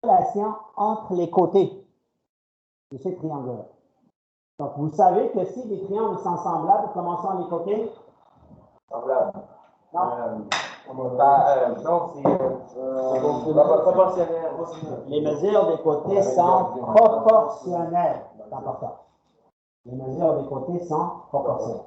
relation entre les côtés de ces triangles-là. Donc, vous savez que si des triangles sont semblables, comment sont les côtés? Semblables. Non. Non, c'est proportionnel. Les mesures des côtés sont proportionnelles. C'est important. Les mesures des côtés sont proportionnelles.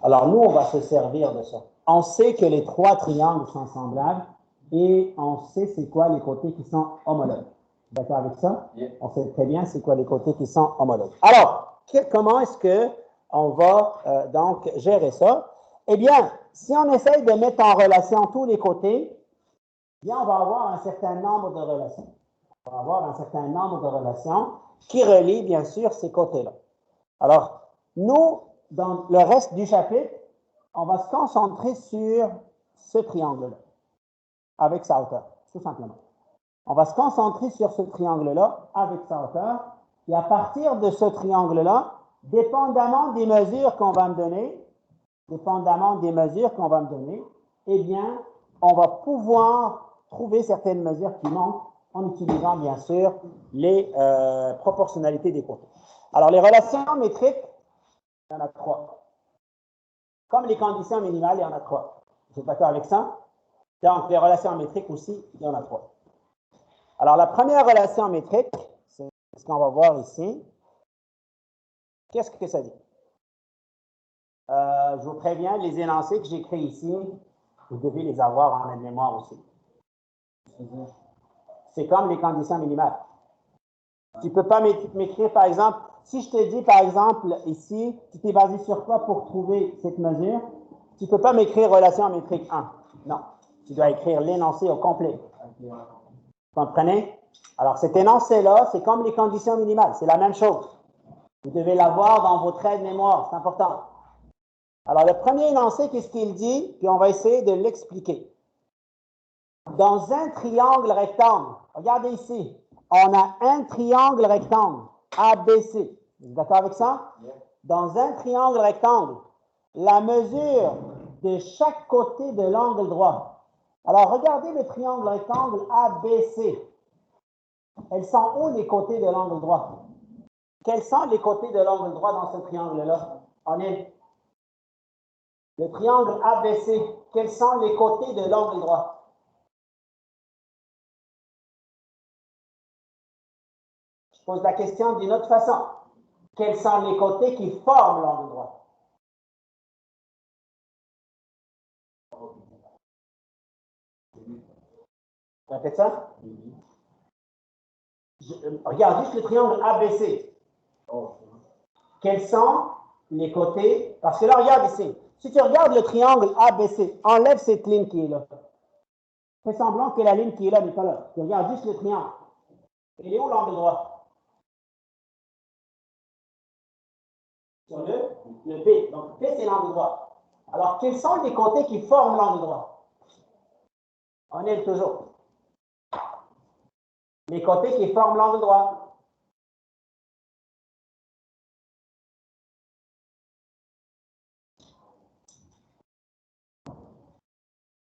Alors, nous, on va se servir de ça. On sait que les trois triangles sont semblables et on sait c'est quoi les côtés qui sont homologues. D'accord avec ça? Yeah. On sait très bien c'est quoi les côtés qui sont homologues. Alors, comment est-ce qu'on va donc gérer ça? Eh bien, si on essaye de mettre en relation tous les côtés, bien, on va avoir un certain nombre de relations. On va avoir un certain nombre de relations qui relient, bien sûr, ces côtés-là. Alors, nous, dans le reste du chapitre, on va se concentrer sur ce triangle-là, avec sa hauteur, tout simplement. On va se concentrer sur ce triangle-là, avec sa hauteur, et à partir de ce triangle-là, dépendamment des mesures qu'on va me donner, eh bien, on va pouvoir trouver certaines mesures qui manquent en utilisant, bien sûr, les proportionnalités des côtés. Alors, les relations métriques, il y en a trois. Comme les conditions minimales, il y en a trois. Vous êtes d'accord avec ça? Donc, les relations métriques aussi, il y en a trois. Alors, la première relation métrique, c'est ce qu'on va voir ici. Qu'est-ce que ça dit? Je vous préviens, les énoncés que j'écris ici, vous devez les avoir en mémoire aussi. C'est comme les conditions minimales. Tu ne peux pas m'écrire, par exemple, si je te dis, par exemple, ici, tu t'es basé sur quoi pour trouver cette mesure? Tu ne peux pas m'écrire relation métrique 1. Non. Tu dois écrire l'énoncé au complet. Vous comprenez? Alors, cet énoncé-là, c'est comme les conditions minimales. C'est la même chose. Vous devez l'avoir dans vos traits de mémoire. C'est important. Alors, le premier énoncé, qu'est-ce qu'il dit? Puis on va essayer de l'expliquer. Dans un triangle rectangle, regardez ici, on a un triangle rectangle, ABC. Vous êtes d'accord avec ça? Dans un triangle rectangle, la mesure de chaque côté de l'angle droit. Alors, regardez le triangle rectangle ABC. Elles sont où les côtés de l'angle droit? Quels sont les côtés de l'angle droit dans ce triangle-là? On est le triangle ABC. Quels sont les côtés de l'angle droit? Je pose la question d'une autre façon. Quels sont les côtés qui forment l'angle droit? Répète ça? Regarde juste le triangle ABC. Quels sont les côtés? Parce que là, regarde ici. Si tu regardes le triangle ABC, enlève cette ligne qui est là. Fais semblant que la ligne qui est là n'est pas là. Tu regardes juste le triangle. Il est où l'angle droit? Sur le B. Donc, B, c'est l'angle droit. Alors, quels sont les côtés qui forment l'angle droit? On est toujours. Les côtés qui forment l'angle droit.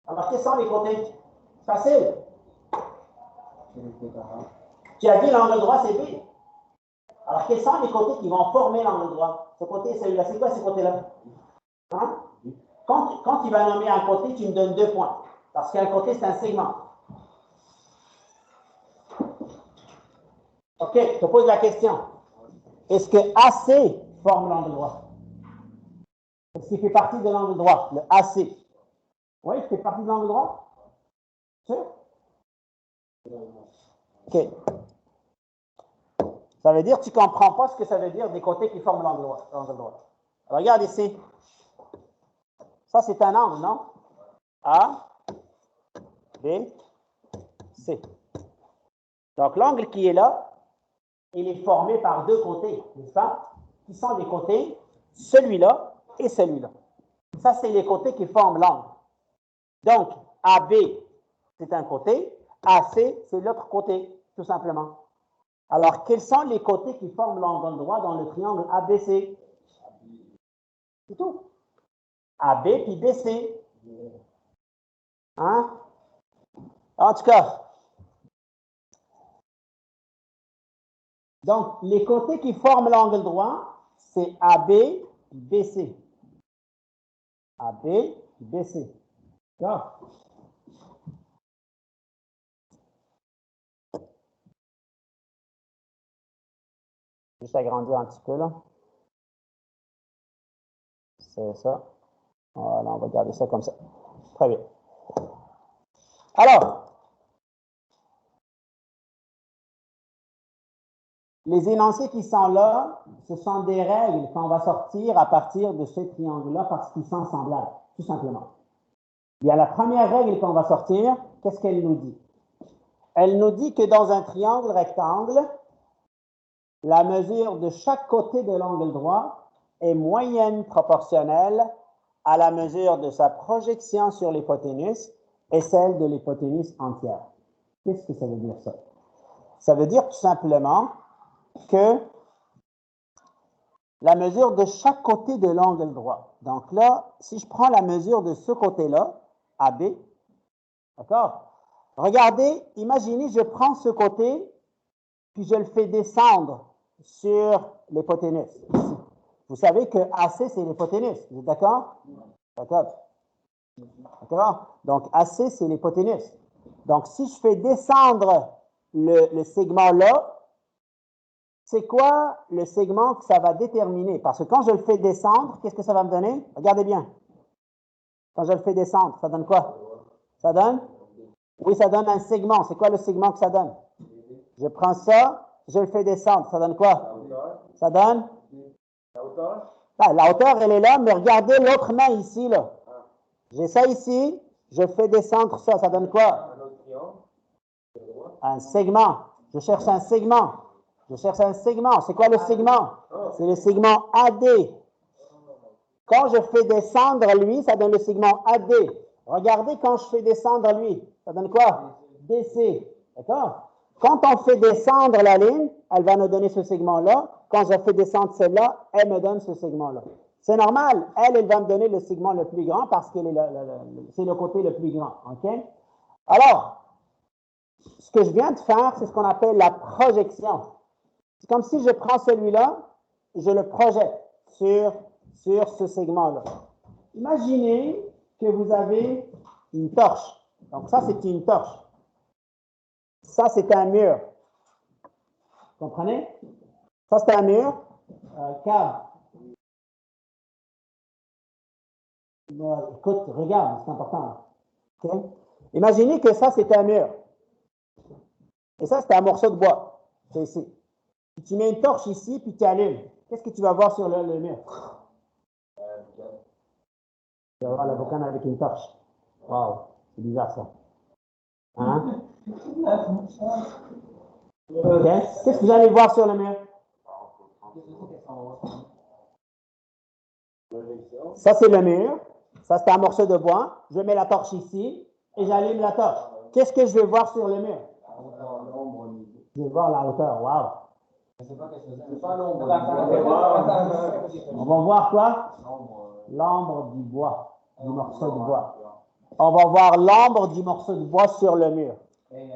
Alors, quels sont les côtés? Facile. Tu as dit l'angle droit, c'est B. Alors, quels sont les côtés qui vont former l'angle droit? Ce côté, celui-là, c'est quoi ce côté-là? Hein? Quand tu vas nommer un côté, tu me donnes 2 points. Parce qu'un côté, c'est un segment. OK, je te pose la question. Est-ce que AC forme l'angle droit? Est-ce qu'il fait partie de l'angle droit, le AC? Oui, il fait partie de l'angle droit? Sûr? OK. Ça veut dire que tu ne comprends pas ce que ça veut dire des côtés qui forment l'angle droit. Alors, regarde ici. Ça, c'est un angle, non? A, B, C. Donc, l'angle qui est là, il est formé par 2 côtés, n'est-ce pas? Qui sont les côtés? Celui-là et celui-là. Ça, c'est les côtés qui forment l'angle. Donc, AB, c'est un côté. AC, c'est l'autre côté, tout simplement. Alors, quels sont les côtés qui forment l'angle droit dans le triangle ABC? C'est tout. AB puis BC. Hein? En tout cas, Donc, les côtés qui forment l'angle droit, c'est AB et BC. AB et BC. D'accord? Juste agrandir un petit peu, là. C'est ça. Voilà, on va garder ça comme ça. Très bien. Alors, les énoncés qui sont là, ce sont des règles qu'on va sortir à partir de ce triangle-là parce qu'ils sont semblables, tout simplement. Il y a la première règle qu'on va sortir. Qu'est-ce qu'elle nous dit? Elle nous dit que dans un triangle rectangle, la mesure de chaque côté de l'angle droit est moyenne proportionnelle à la mesure de sa projection sur l'hypoténuse et celle de l'hypoténuse entière. Qu'est-ce que ça veut dire, ça? Ça veut dire tout simplement que la mesure de chaque côté de l'angle droit. Donc là, si je prends la mesure de ce côté-là, AB, d'accord? Regardez, imaginez, je prends ce côté, puis je le fais descendre sur l'hypoténuse. Vous savez que AC, c'est l'hypoténuse. Vous êtes d'accord? D'accord. D'accord? Donc, AC, c'est l'hypoténuse. Donc, si je fais descendre le segment là, c'est quoi le segment que ça va déterminer? Parce que quand je le fais descendre, qu'est-ce que ça va me donner? Regardez bien. Quand je le fais descendre, ça donne quoi? Ça donne? Oui, ça donne un segment. C'est quoi le segment que ça donne? Je prends ça, je le fais descendre. Ça donne quoi? Ça donne? La hauteur? Ah, la hauteur, elle est là, mais regardez l'autre main ici, là. J'ai ça ici, je fais descendre ça. Ça donne quoi? Un segment. Je cherche un segment. Je cherche un segment. C'est quoi le segment? C'est le segment AD. Quand je fais descendre lui, ça donne le segment AD. Regardez quand je fais descendre lui. Ça donne quoi? DC. D'accord? Quand on fait descendre la ligne, elle va nous donner ce segment-là. Quand je fais descendre celle-là, elle me donne ce segment-là. C'est normal. Elle va me donner le segment le plus grand parce que c'est le côté le plus grand. OK? Alors, ce que je viens de faire, c'est ce qu'on appelle la projection. C'est comme si je prends celui-là et je le projette sur ce segment-là. Imaginez que vous avez une torche. Donc ça, c'est une torche. Ça, c'est un mur. Vous comprenez? Ça, c'est un mur. Cave. Écoute, regarde, c'est important. Okay? Imaginez que ça, c'est un mur. Et ça, c'est un morceau de bois. C'est ici. Puis tu mets une torche ici, puis tu allumes. Qu'est-ce que tu vas voir sur le mur? Tu vas voir la boucane avec une torche. Wow, c'est bizarre ça. Hein? Okay. Qu'est-ce que vous allez voir sur le mur? Ça, c'est le mur. Ça, c'est un morceau de bois. Je mets la torche ici et j'allume la torche. Qu'est-ce que je vais voir sur le mur? Je vais voir la hauteur. Wow. On va voir quoi? L'ombre du bois, du morceau de bois. On va voir l'ombre du morceau de bois sur le mur. C'est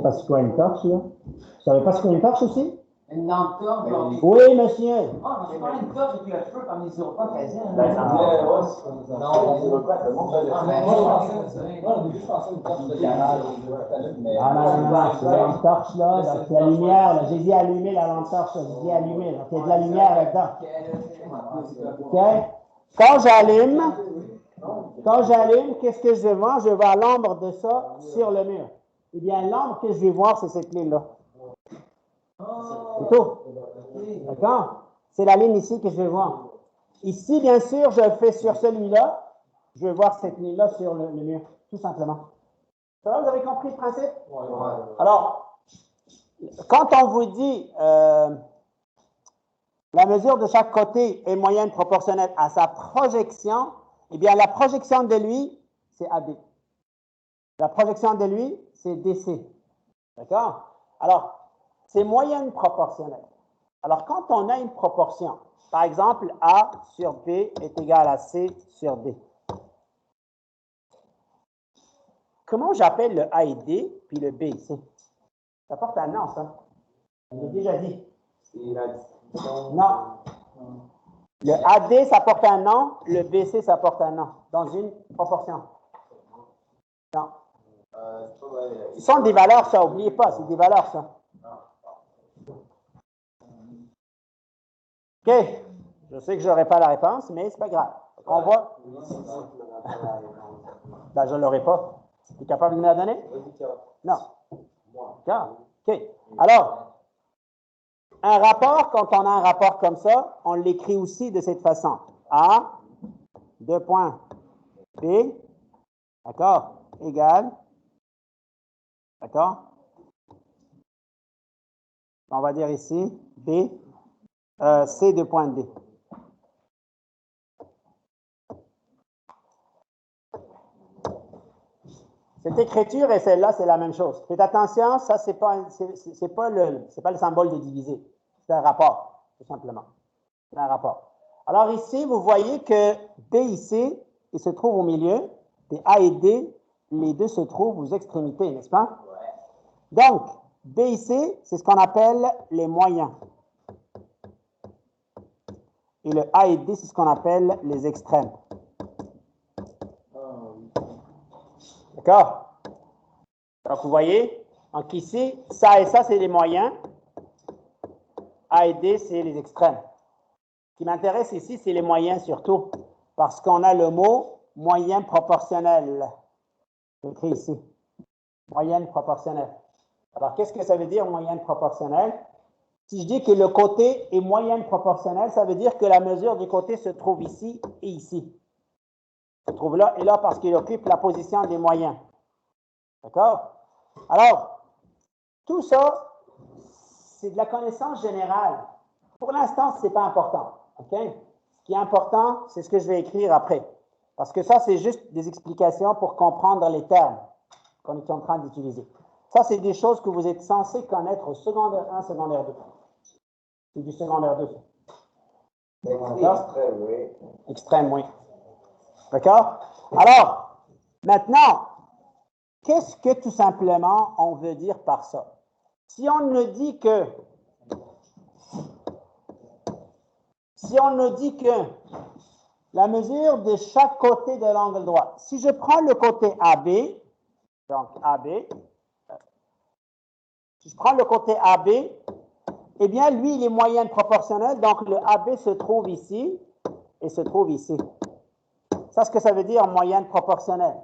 pas ce qu'est une torche, là? Vous savez pas ce qu'est une torche aussi? Une lampe torche, genre. Oui, monsieur. Ah, mais c'est pas une torche avec le feu comme les Iroquois faisaient. Non, les Iroquois, le monde faisait ça. Moi, au début, je pensais une torche de garage. Ah non, c'est la lampe torche, là. Donc, la lumière, là. J'ai dit allumer la lampe torche, là. J'ai dit allumer. Donc, il y a de la lumière là-dedans. OK? Quand j'allume, qu'est-ce que je vais voir? Je vais voir l'ombre de ça sur le mur. Eh bien, l'ombre que je vais voir, c'est cette ligne-là. C'est tout. D'accord? C'est la ligne ici que je vais voir. Ici, bien sûr, je le fais sur celui-là. Je vais voir cette ligne-là sur le mur, tout simplement. Ça va, vous avez compris le principe? Alors, quand on vous dit la mesure de chaque côté est moyenne proportionnelle à sa projection, eh bien, la projection de lui, c'est AB. La projection de lui, c'est DC. D'accord? Alors, c'est moyenne proportionnelle. Alors, quand on a une proportion, par exemple, A sur B est égal à C sur D. comment j'appelle le A et D, puis le B ici? Ça porte un nom, ça. Je l'ai déjà dit. C'est la distinction. Non. Le AD, ça porte un nom. Le BC, ça porte un nom. Dans une proportion. Non. Ce sont des valeurs, ça. N'oubliez pas, c'est des valeurs, ça. OK. Je sais que je n'aurai pas la réponse, mais c'est pas grave. On voit. Ben, je ne l'aurai pas. Tu es capable de me la donner? Non. OK. Alors, un rapport, quand on a un rapport comme ça, on l'écrit aussi de cette façon. A, 2 points, B, d'accord, égal, d'accord. On va dire ici, B, C, 2 points, D. Cette écriture et celle-là, c'est la même chose. Faites attention, ça, c'est pas le symbole de diviser. C'est un rapport, tout simplement. C'est un rapport. Alors ici, vous voyez que B ici, il se trouve au milieu, et A et D, les deux se trouvent aux extrémités, n'est-ce pas? Donc, B ici, c'est ce qu'on appelle les moyens. Et le A et D, c'est ce qu'on appelle les extrêmes. D'accord? Donc, vous voyez, donc ici, ça et ça, c'est les moyens. A et D, c'est les extrêmes. Ce qui m'intéresse ici, c'est les moyens surtout, parce qu'on a le mot moyen proportionnel. Écrit ici. Moyenne proportionnelle. Alors, qu'est-ce que ça veut dire, moyenne proportionnelle? Si je dis que le côté est moyenne proportionnelle, ça veut dire que la mesure du côté se trouve ici et ici. Se trouve là et là parce qu'il occupe la position des moyens. D'accord? Alors, tout ça, c'est de la connaissance générale. Pour l'instant, ce n'est pas important. OK? Ce qui est important, c'est ce que je vais écrire après. Parce que ça, c'est juste des explications pour comprendre les termes qu'on est en train d'utiliser. Ça, c'est des choses que vous êtes censés connaître au secondaire 1, secondaire 2. C'est du secondaire 2. Extrême, oui. Extrême, oui. D'accord? Alors, maintenant, qu'est-ce que tout simplement on veut dire par ça? Si on ne dit que la mesure de chaque côté de l'angle droit, si je prends le côté AB, donc AB, si je prends le côté AB, eh bien, lui, il est moyenne proportionnelle, donc le AB se trouve ici et se trouve ici. Ça, ce que ça veut dire moyenne proportionnelle.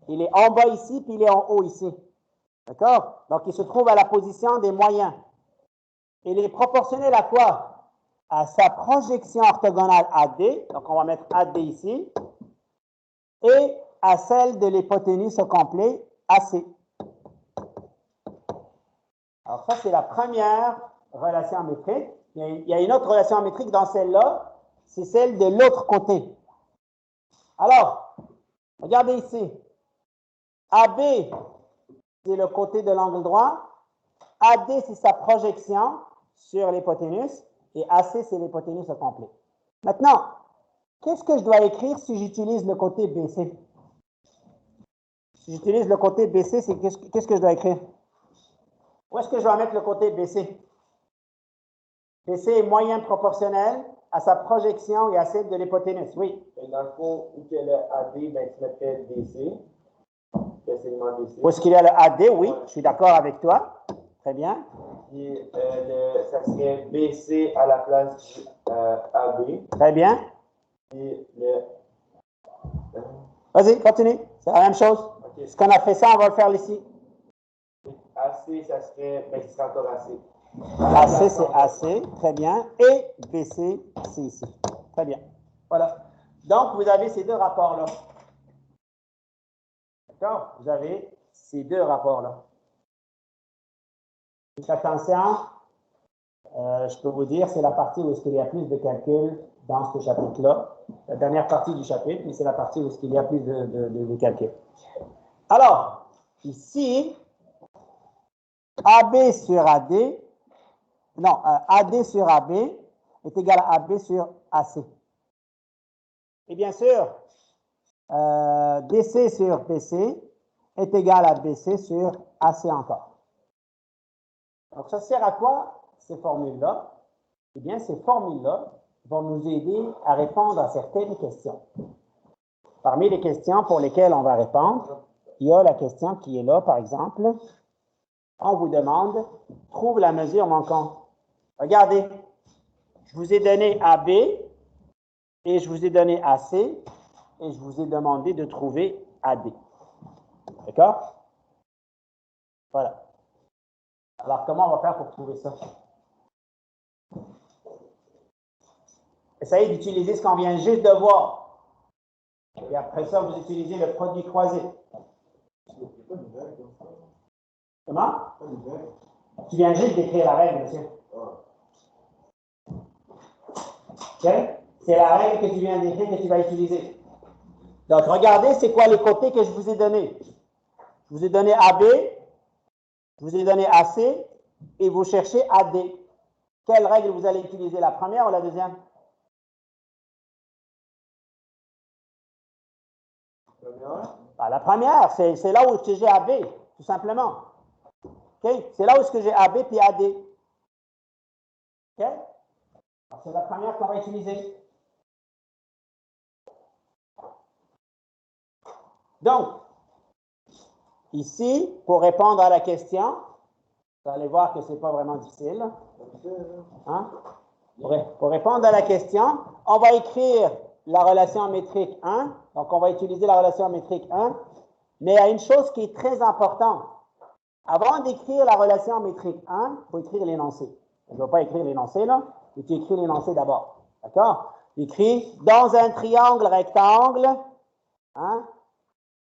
Il est en bas ici, puis il est en haut ici. D'accord? Donc, il se trouve à la position des moyens. Il est proportionnel à quoi? À sa projection orthogonale AD, donc on va mettre AD ici, et à celle de l'hypoténuse au complet AC. Alors ça, c'est la première relation métrique. Il y a une autre relation métrique dans celle-là, c'est celle de l'autre côté. Alors, regardez ici. AB, c'est le côté de l'angle droit. AD, c'est sa projection sur l'hypoténuse. Et AC, c'est l'hypoténuse au complet. Maintenant, qu'est-ce que je dois écrire si j'utilise le côté BC? Si j'utilise le côté BC, c'est qu'est-ce que je dois écrire? Où est-ce que je dois mettre le côté BC? BC est moyen proportionnel à sa projection et à celle de l'hypoténuse. Oui. Et dans le fond, où il y a le AD, ben, tu mettrais DC. Le segment DC. Où est-ce qu'il y a le AD? Oui, je suis d'accord avec toi. Très bien. Puis, ça serait BC à la place du AB. Très bien. Puis le. Vas-y, continue. C'est la même chose. Okay. Ce qu'on a fait ça, on va le faire ici. AC, ça serait. Ben, ce serait encore AC. AC, c'est AC. Très bien. Et BC, c'est ici. Très bien. Voilà. Donc, vous avez ces deux rapports-là. D'accord? Vous avez ces deux rapports-là. Faites attention, je peux vous dire, c'est la partie où il y a plus de calculs dans ce chapitre-là. La dernière partie du chapitre, mais c'est la partie où il y a plus de calculs. Alors, ici, AB sur AD, non, AD sur AB est égal à AB sur AC. Et bien sûr, DC sur BC est égal à BC sur AC encore. Donc, ça sert à quoi, ces formules-là? Eh bien, ces formules-là vont nous aider à répondre à certaines questions. Parmi les questions pour lesquelles on va répondre, il y a la question qui est là, par exemple. On vous demande, trouve la mesure manquante. Regardez, je vous ai donné AB et je vous ai donné AC et je vous ai demandé de trouver AD. D'accord? Voilà. Alors, comment on va faire pour trouver ça? Essayez d'utiliser ce qu'on vient juste de voir. Et après ça, vous utilisez le produit croisé. Comment? Tu viens juste d'écrire la règle, monsieur. Okay? C'est la règle que tu viens d'écrire que tu vas utiliser. Donc, regardez, c'est quoi les côtés que je vous ai donnés. Je vous ai donné AB, je vous ai donné AC, et vous cherchez AD. Quelle règle vous allez utiliser, la première ou la deuxième? Ah, la première, c'est là où j'ai AB, tout simplement. Okay? C'est là où j'ai AB puis AD. Okay? C'est la première qu'on va utiliser. Donc, ici, pour répondre à la question, vous allez voir que ce n'est pas vraiment difficile. Hein? Pour répondre à la question, on va écrire la relation métrique 1. Donc, on va utiliser la relation métrique 1. Mais il y a une chose qui est très importante. Avant d'écrire la relation métrique 1, il faut écrire l'énoncé. On ne doit pas écrire l'énoncé, là. Mais tu écris l'énoncé d'abord. D'accord? Tu écris dans un triangle rectangle. Hein?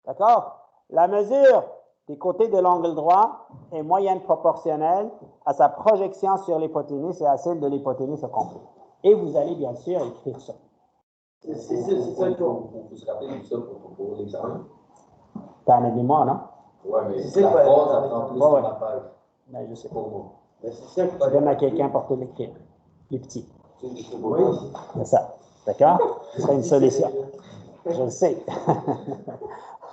D'accord? La mesure des côtés de l'angle droit est moyenne proportionnelle à sa projection sur l'hypoténuse et à celle de l'hypoténuse au complet. Et vous allez bien sûr écrire ça. C'est ça qu'il faut se rappeler de ça pour l'examen. T'as un mémoire, non? Oui, mais c'est la phrase, ça prend plus de la page. Ben, je sais pas. Pour moi. Je donne à quelqu'un pour te l'écrire. Les petits. Oui. C'est ça. D'accord? C'est une solution. Je le sais.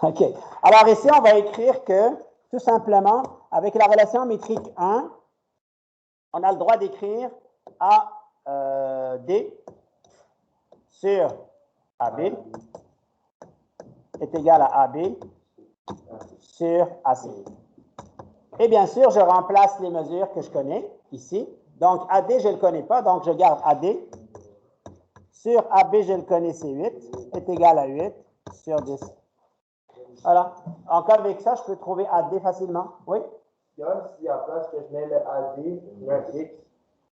OK. Alors ici, on va écrire que, tout simplement, avec la relation métrique 1, on a le droit d'écrire AD sur AB est égal à AB sur AC. Et bien sûr, je remplace les mesures que je connais ici. Donc, AD, je ne le connais pas, donc je garde AD. Sur AB, je le connais, c'est 8, est égal à 8 sur 10. Voilà. Encore avec ça, je peux trouver AD facilement. Oui? Si à la place que je mets le AD, je mets un X.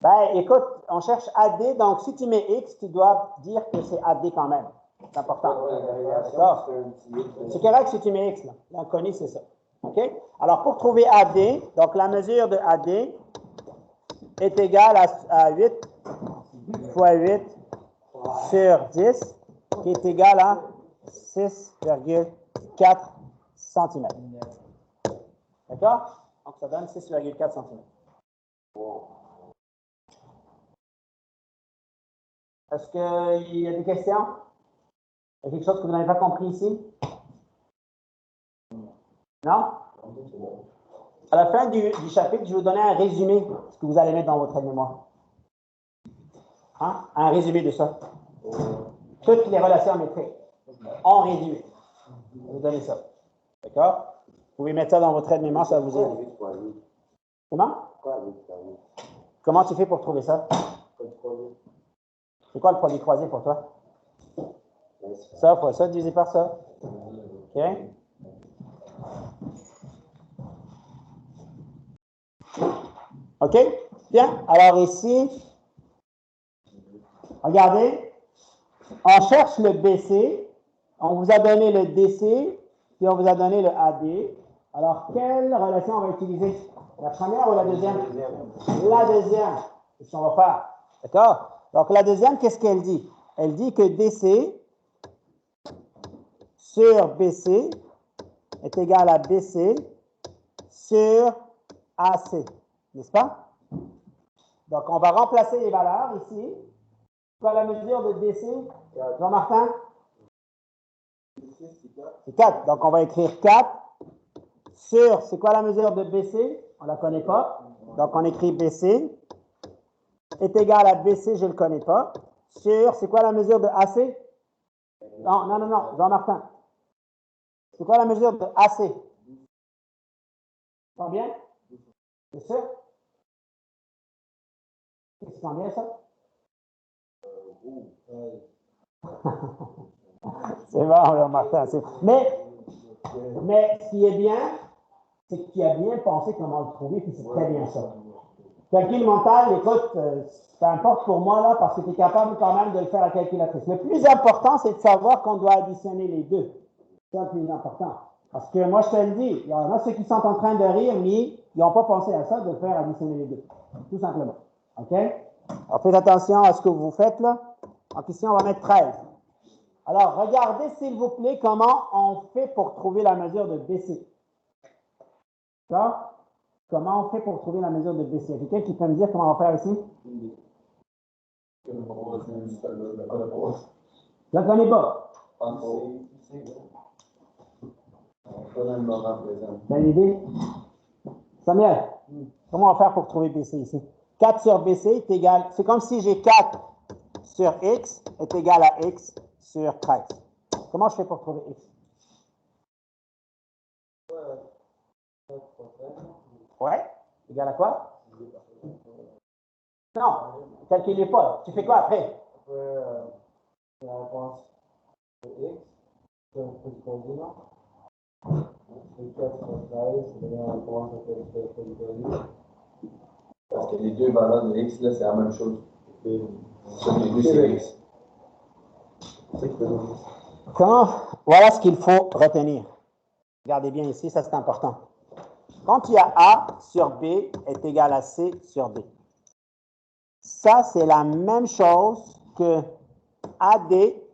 Ben, écoute, on cherche AD, donc si tu mets X, tu dois dire que c'est AD quand même. C'est important. D'accord? C'est correct si tu mets X, là. L'inconnu, c'est ça. OK? Alors, pour trouver AD, donc la mesure de AD est égale à 8 fois 8 sur 10, qui est égal à 6,4 cm. D'accord? Donc, ça donne 6,4 cm. Est-ce qu'il y a des questions? Il y a quelque chose que vous n'avez pas compris ici? Non? À la fin du chapitre, je vais vous donner un résumé de ce que vous allez mettre dans votre mémoire. Hein? Un résumé de ça. Toutes les relations métriques. En résumé. Je vais vous donner ça. D'accord? Vous pouvez mettre ça dans votre aide-mémoire, ça va vous aider. Comment? Comment tu fais pour trouver ça? C'est quoi le produit croisé pour toi? Ça fois ça divisé par ça. OK? OK? Bien. Alors ici, regardez, on cherche le BC, on vous a donné le DC, puis on vous a donné le AD. Alors, quelle relation on va utiliser? La première ou la deuxième? La deuxième. C'est ce qu'on va faire. D'accord? Donc, la deuxième, qu'est-ce qu'elle dit? Elle dit que DC sur BC est égal à BC sur AC. N'est-ce pas? Donc, on va remplacer les valeurs ici. Quoi la mesure de DC? Jean-Martin? C'est 4. Donc, on va écrire 4 sur, c'est quoi la mesure de BC? On ne la connaît pas. Donc, on écrit BC est égal à BC, je ne le connais pas. Sur, c'est quoi la mesure de AC? Non, Jean-Martin. C'est quoi la mesure de AC? Combien? C'est sûr? C'est combien ça? C'est bon, Jean-Martin. Mais ce qui est bien, c'est que tu as bien pensé comment le trouver, puis c'est très bien ça. Calcul mental, écoute, ça importe pour moi là, parce que tu es capable quand même de le faire à la calculatrice. Le plus important, c'est de savoir qu'on doit additionner les deux. C'est le plus important. Parce que moi, je te le dis, il y en a ceux qui sont en train de rire, mais ils n'ont pas pensé à ça, de faire additionner les deux. Tout simplement. OK? Alors, faites attention à ce que vous faites là. Donc, ici, on va mettre 13. Alors, regardez, s'il vous plaît, comment on fait pour trouver la mesure de BC. D'accord? Comment on fait pour trouver la mesure de BC? Il y a quelqu'un qui peut me dire comment on va faire ici? Je ne la connais pas. Bonne idée? Samuel, comment on va faire pour trouver BC ici? 4 sur BC est égal, c'est comme si j'ai 4 sur X est égal à X sur 13. Comment je fais pour trouver X? Ouais, égal à quoi? Non, calculez pas. Tu fais quoi après? La réponse de X, c'est un peu de non? C'est 4 sur 13, c'est la réponse de Parce que les deux valeurs de X, là, c'est la même chose. Sauf que les deux, c'est X. Voilà ce qu'il faut retenir. Regardez bien ici, ça c'est important. Quand il y a A sur B est égal à C sur D. Ça, c'est la même chose que AD est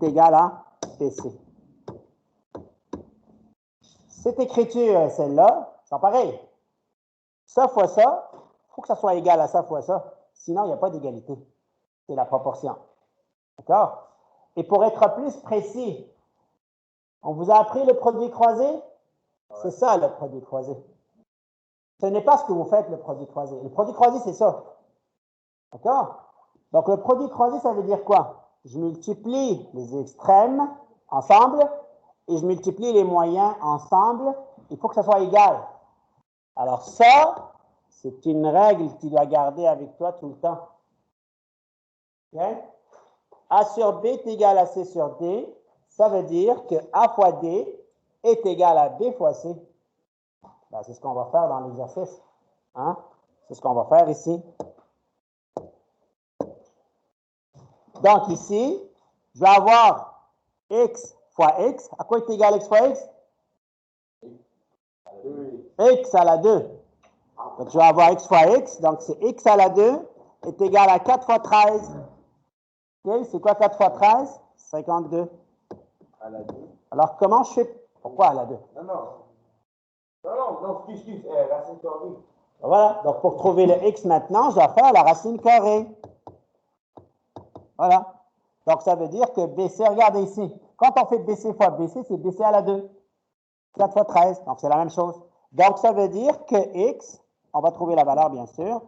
égal à BC. Cette écriture, celle-là, c'est pareil. Ça fois ça, il faut que ça soit égal à ça fois ça. Sinon, il n'y a pas d'égalité. C'est la proportion. D'accord? Et pour être plus précis, on vous a appris le produit croisé? C'est ça, le produit croisé. Ce n'est pas ce que vous faites, le produit croisé. Le produit croisé, c'est ça. D'accord? Donc, le produit croisé, ça veut dire quoi? Je multiplie les extrêmes ensemble et je multiplie les moyens ensemble. Il faut que ça soit égal. Alors, ça, c'est une règle que tu dois garder avec toi tout le temps. OK? A sur B est égal à C sur D. Ça veut dire que A fois D est égal à B fois C. Ben, c'est ce qu'on va faire dans l'exercice. Hein? C'est ce qu'on va faire ici. Donc ici, je vais avoir X fois X. À quoi est égal X fois X? X à la 2. Donc je vais avoir X fois X. Donc c'est X à la 2 est égal à 4 fois 13. Okay? C'est quoi 4 fois 13? 52. À la 2. Alors comment je fais? Pourquoi à la 2? Non, excuse, racine carrée. Voilà, donc pour trouver le X maintenant, je dois faire la racine carrée. Voilà. Donc ça veut dire que BC, regardez ici, quand on fait BC fois BC, c'est BC à la 2. 4 fois 13, donc c'est la même chose. Donc ça veut dire que X, on va trouver la valeur bien sûr,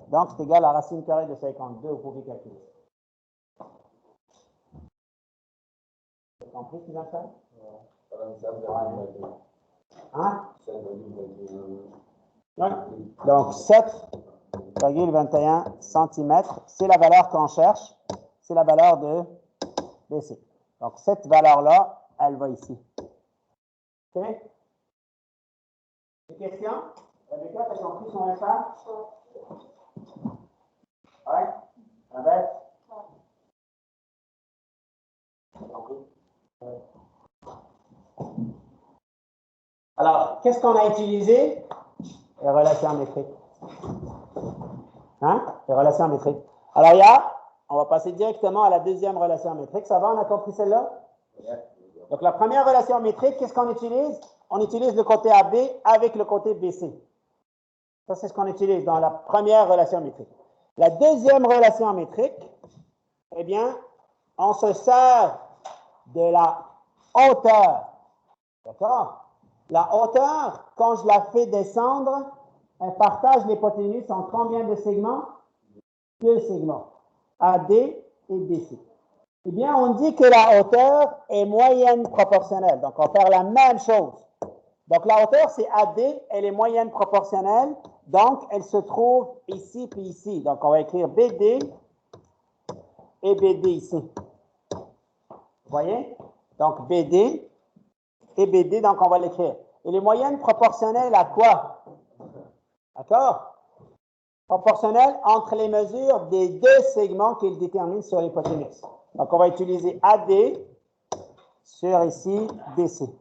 donc c'est égal à la racine carrée de 52, vous pouvez calculer. Vous avez compris ce qu'il va faire? Hein? Ouais. Donc 7,21 cm, c'est la valeur qu'on cherche, c'est la valeur de BC. Donc cette valeur-là, elle va ici. OK? Des questions? Rebecca, tu as compris ce qu'on va faire? Oui? Avec? Alors, qu'est-ce qu'on a utilisé? Les relations métriques. Hein? Les relations métriques. Alors, on va passer directement à la deuxième relation métrique. Ça va, on a compris celle-là? Donc, la première relation métrique, qu'est-ce qu'on utilise? On utilise le côté AB avec le côté BC. Ça, c'est ce qu'on utilise dans la première relation métrique. La deuxième relation métrique, eh bien, on se sert de la hauteur D'accord? La hauteur, quand je la fais descendre, elle partage l'hypoténuse en combien de segments? 2 segments, AD et BC. Eh bien, on dit que la hauteur est moyenne proportionnelle. Donc, on va faire la même chose. Donc, la hauteur, c'est AD, elle est moyenne proportionnelle. Donc, elle se trouve ici puis ici. Donc, on va écrire BD et BD ici. Vous voyez? Donc, BD et BD, donc on va l'écrire. Et les moyennes proportionnelles à quoi? D'accord? Proportionnelles entre les mesures des 2 segments qu'ils déterminent sur l'hypoténuse. Donc, on va utiliser AD sur ici BC.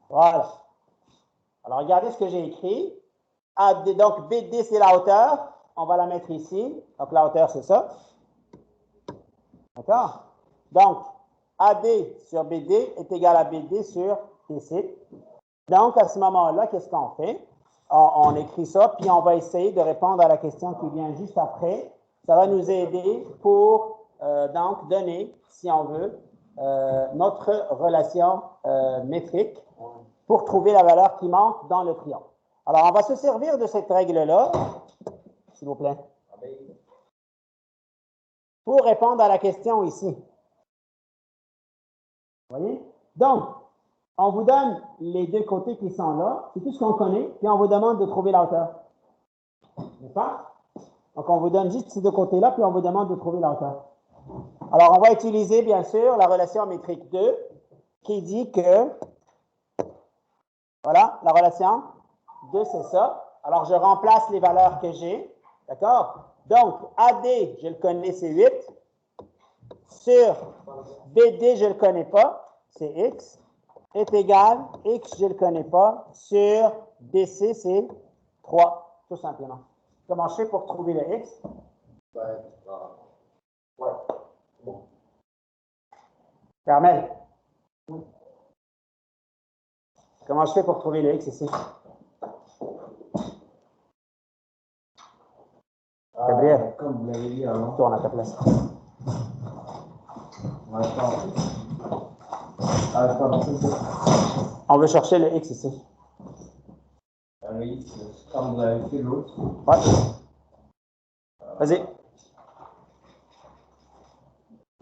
Voilà. Alors, regardez ce que j'ai écrit. AD, donc, BD, c'est la hauteur. On va la mettre ici. Donc, la hauteur, c'est ça. D'accord? Donc, AD sur BD est égal à BD sur BC. Donc, à ce moment-là, qu'est-ce qu'on fait? On écrit ça, puis on va essayer de répondre à la question qui vient juste après. Ça va nous aider pour, donc, donner, si on veut, notre relation métrique pour trouver la valeur qui manque dans le triangle. Alors, on va se servir de cette règle-là, s'il vous plaît, pour répondre à la question ici. Vous voyez? Donc, on vous donne les 2 côtés qui sont là, c'est tout ce qu'on connaît, puis on vous demande de trouver la hauteur. N'est-ce pas? Donc, on vous donne juste ces 2 côtés-là, puis on vous demande de trouver la hauteur. Alors, on va utiliser, bien sûr, la relation métrique 2, qui dit que, voilà, la relation 2, c'est ça. Alors, je remplace les valeurs que j'ai, d'accord? Donc, AD, je le connais, c'est 8. Sur BD, je ne le connais pas, c'est X, est égal, X, je ne le connais pas, sur BC, c'est 3, tout simplement. Comment je fais pour trouver le X? Ouais. Bon. Carmel? Comment je fais pour trouver le X ici? Gabriel? Comme vous l'avez dit avant. Tourne à ta place. On veut chercher le X ici. Oui, comme vous avez fait l'autre. Ouais. Vas-y.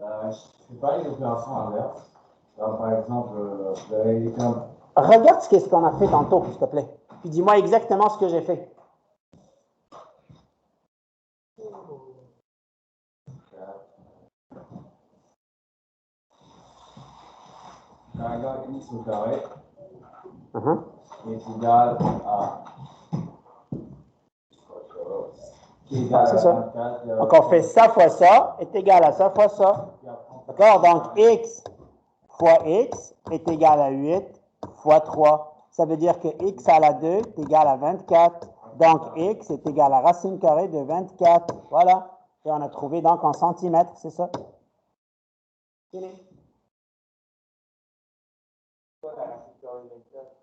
Je ne fais pas une opération inverse. Alors, par exemple, vous avez comme. Regarde ce qu'on a fait tantôt, s'il te plaît. Puis dis-moi exactement ce que j'ai fait. Carré x au carré est égal à. C'est ça. 24, donc on fait ça fois ça est égal à ça fois ça. D'accord? Donc x fois x est égal à 8 fois 3. Ça veut dire que x à la 2 est égal à 24. Donc x est égal à racine carrée de 24. Voilà. Et on a trouvé donc en centimètres, c'est ça?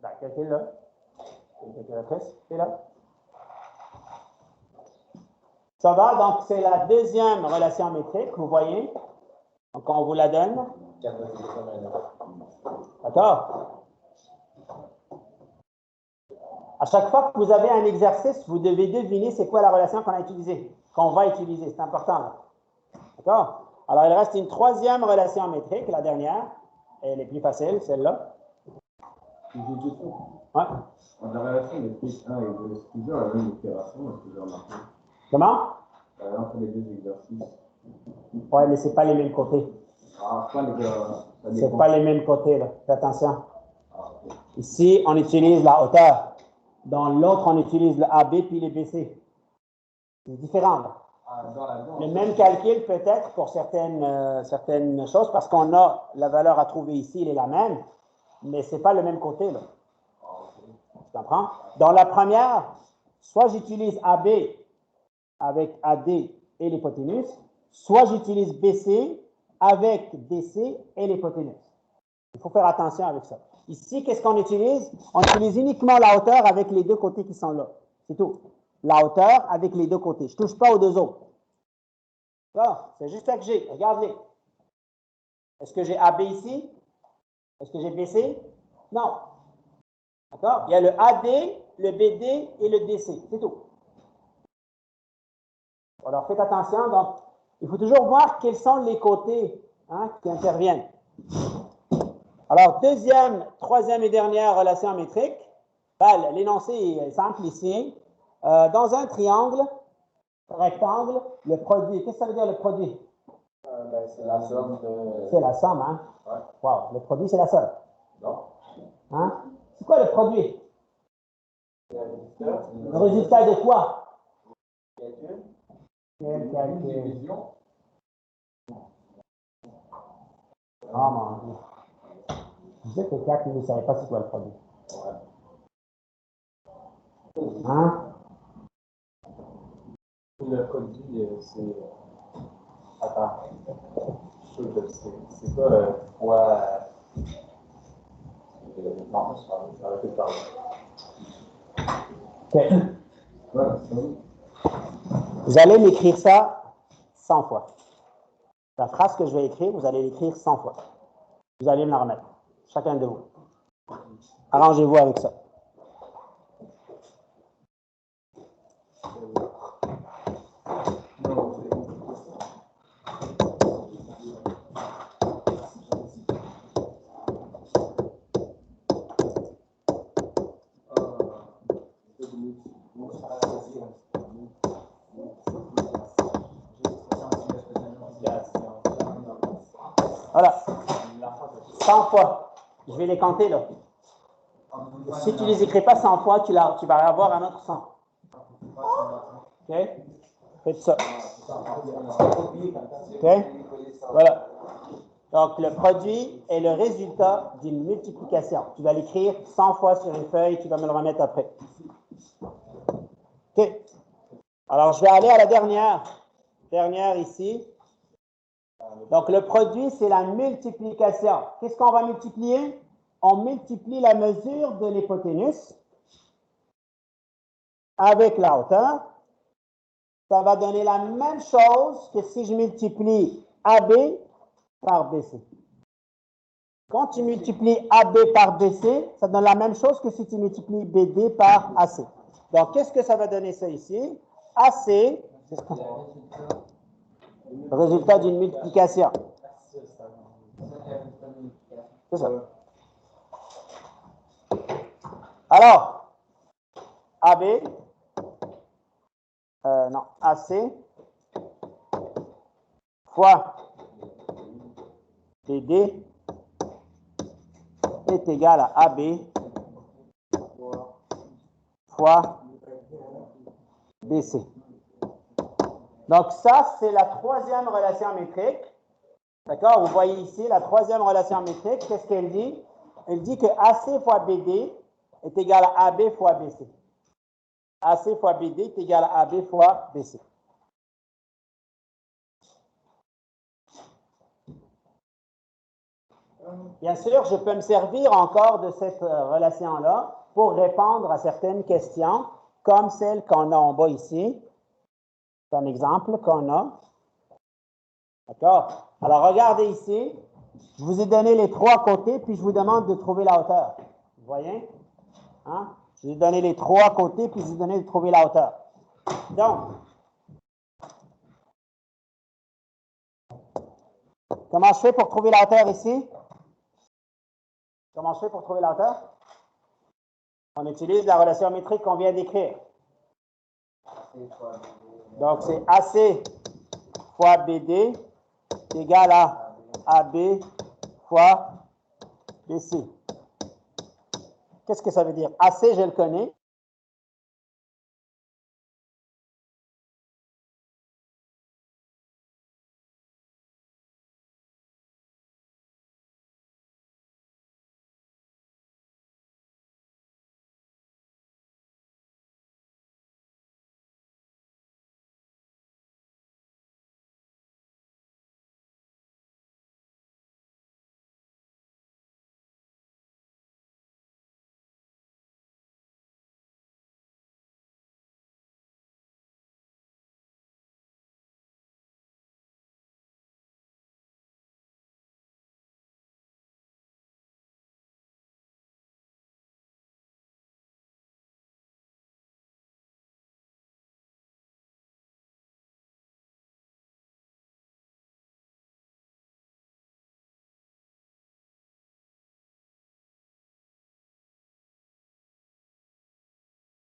Ben, calcule-le. Calculatrice, c'est là. Ça va, donc c'est la deuxième relation métrique, vous voyez. Donc on vous la donne. D'accord? À chaque fois que vous avez un exercice, vous devez deviner c'est quoi la relation qu'on a utilisée, qu'on va utiliser. C'est important là. D'accord? Alors il reste une troisième relation métrique, la dernière. Elle est plus facile, celle-là. Ouais. La relation métrique 1 et 2, c'est toujours la même opération, est-ce que j'ai remarqué? Comment? Entre les 2 exercices. Oui, mais ce n'est pas les mêmes côtés. Ah, C'est pas les mêmes côtés, là. Fais attention. Ah, okay. Ici, on utilise la hauteur. Dans l'autre, on utilise le AB puis les BC. C'est différent, là. Le même calcul peut être pour certaines choses parce qu'on a la valeur à trouver ici, elle est la même, mais ce n'est pas le même côté, là. Tu comprends? Dans la première, soit j'utilise AB avec AD et l'hypoténuse, soit j'utilise BC avec DC et l'hypoténuse. Il faut faire attention avec ça. Ici, qu'est-ce qu'on utilise? On utilise uniquement la hauteur avec les 2 côtés qui sont là. C'est tout. La hauteur avec les 2 côtés. Je ne touche pas aux 2 autres. Là, c'est juste ça que j'ai. Regardez. Est-ce que j'ai AB ici? Est-ce que j'ai BC? Non. D'accord? Il y a le AD, le BD et le DC. C'est tout. Alors, faites attention. Donc, il faut toujours voir quels sont les côtés qui interviennent. Alors, deuxième, troisième et dernière relation métrique. Ben, l'énoncé est simple ici. Dans un triangle, rectangle, le produit. Qu'est-ce que ça veut dire le produit? Ben, c'est la somme de. C'est la somme, hein? Ouais. Wow, le produit, c'est la somme. Non. Hein? C'est quoi le produit? Le résultat de quoi? Calcul. Quel calcul? Ah, mon Dieu. Je disais que quelqu'un ne savait pas c'est quoi le produit. Hein? Le produit, c'est. Attends. C'est quoi fois. Non, ça va tout parler. OK. Vous allez m'écrire ça 100 fois. La phrase que je vais écrire, vous allez l'écrire 100 fois. Vous allez me la remettre. Chacun de vous. Arrangez-vous avec ça. Voilà. 100 fois. Je vais les compter là. Si tu ne les écris pas 100 fois, tu vas avoir un autre 100. OK? Faites ça. OK? Voilà. Donc, le produit est le résultat d'une multiplication. Tu vas l'écrire 100 fois sur une feuille, tu vas me le remettre après. OK? Alors, je vais aller à la dernière. Dernière ici. Donc, le produit, c'est la multiplication. Qu'est-ce qu'on va multiplier? On multiplie la mesure de l'hypoténuse avec la hauteur. Ça va donner la même chose que si je multiplie AB par BC. Quand tu multiplies AB par BC, ça donne la même chose que si tu multiplies BD par AC. Donc, qu'est-ce que ça va donner ça ici? AC, le résultat d'une multiplication. C'est ça. Alors, AB, non, AC fois BD est égal à AB fois BC. Donc, ça, c'est la troisième relation métrique. D'accord? Vous voyez ici la troisième relation métrique. Qu'est-ce qu'elle dit? Elle dit que AC fois BD est égal à AB fois BC. AC fois BD est égal à AB fois BC. Bien sûr, je peux me servir encore de cette relation-là pour répondre à certaines questions, comme celle qu'on a en bas ici. C'est un exemple qu'on a. D'accord? Alors, regardez ici. Je vous ai donné les trois côtés, puis je vous demande de trouver la hauteur. Vous voyez? Hein? Je vous ai donné les trois côtés, puis je vous ai donné de trouver la hauteur. Donc, comment je fais pour trouver la hauteur ici? Comment je fais pour trouver la hauteur? On utilise la relation métrique qu'on vient d'écrire. Donc, c'est AC fois BD est égal à AB fois BC. Qu'est-ce que ça veut dire? AC, je le connais.